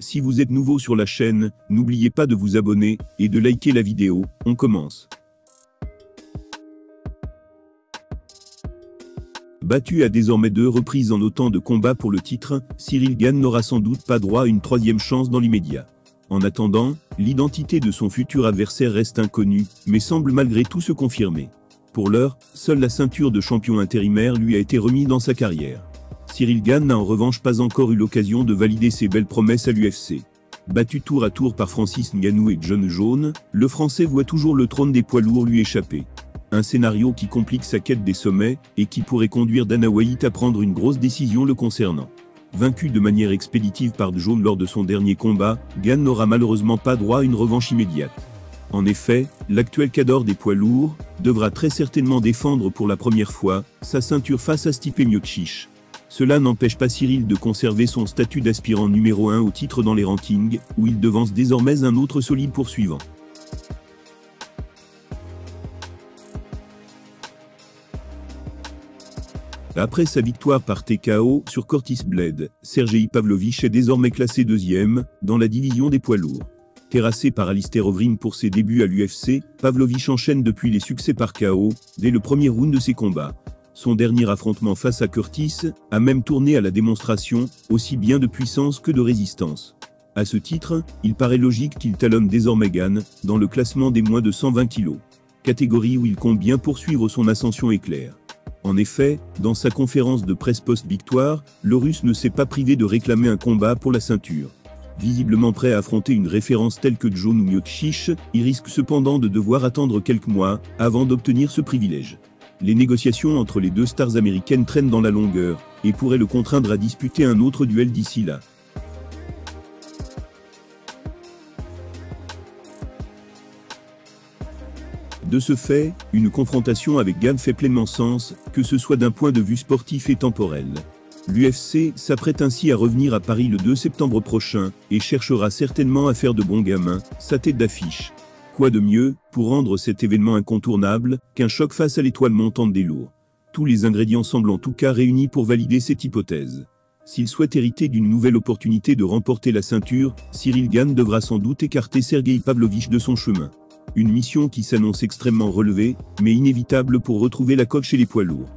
Si vous êtes nouveau sur la chaîne, n'oubliez pas de vous abonner et de liker la vidéo. On commence. Battu à désormais 2 reprises en autant de combats pour le titre, Cyril Gane n'aura sans doute pas droit à une 3e chance dans l'immédiat. En attendant, l'identité de son futur adversaire reste inconnue, mais semble malgré tout se confirmer. Pour l'heure, seule la ceinture de champion intérimaire lui a été remise dans sa carrière. Cyril Gane n'a en revanche pas encore eu l'occasion de valider ses belles promesses à l'UFC. Battu tour à tour par Francis Ngannou et John Jones, le Français voit toujours le trône des poids lourds lui échapper. Un scénario qui complique sa quête des sommets, et qui pourrait conduire Dana White à prendre une grosse décision le concernant. Vaincu de manière expéditive par Jones lors de son dernier combat, Gane n'aura malheureusement pas droit à une revanche immédiate. En effet, l'actuel cador des poids lourds devra très certainement défendre pour la première fois sa ceinture face à Stipe Miocic. Cela n'empêche pas Cyril de conserver son statut d'aspirant numéro 1 au titre dans les rankings, où il devance désormais un autre solide poursuivant. Après sa victoire par TKO sur Curtis Blade, Sergey Pavlovich est désormais classé 2e dans la division des poids lourds. Terrassé par Alistair Overeem pour ses débuts à l'UFC, Pavlovich enchaîne depuis les succès par KO dès le premier round de ses combats. Son dernier affrontement face à Curtis a même tourné à la démonstration, aussi bien de puissance que de résistance. À ce titre, il paraît logique qu'il talonne désormais Gane dans le classement des moins de 120 kg. Catégorie où il compte bien poursuivre son ascension éclair. En effet, dans sa conférence de presse post-victoire, le Russe ne s'est pas privé de réclamer un combat pour la ceinture. Visiblement prêt à affronter une référence telle que Jones ou Miocic, il risque cependant de devoir attendre quelques mois avant d'obtenir ce privilège. Les négociations entre les deux stars américaines traînent dans la longueur, et pourraient le contraindre à disputer un autre duel d'ici là. De ce fait, une confrontation avec Gane fait pleinement sens, que ce soit d'un point de vue sportif et temporel. L'UFC s'apprête ainsi à revenir à Paris le 2 septembre prochain, et cherchera certainement à faire de bons gamins sa tête d'affiche. Quoi de mieux, pour rendre cet événement incontournable, qu'un choc face à l'étoile montante des lourds. Tous les ingrédients semblent en tout cas réunis pour valider cette hypothèse. S'il souhaite hériter d'une nouvelle opportunité de remporter la ceinture, Cyril Gane devra sans doute écarter Sergey Pavlovich de son chemin. Une mission qui s'annonce extrêmement relevée, mais inévitable pour retrouver la cote chez les poids lourds.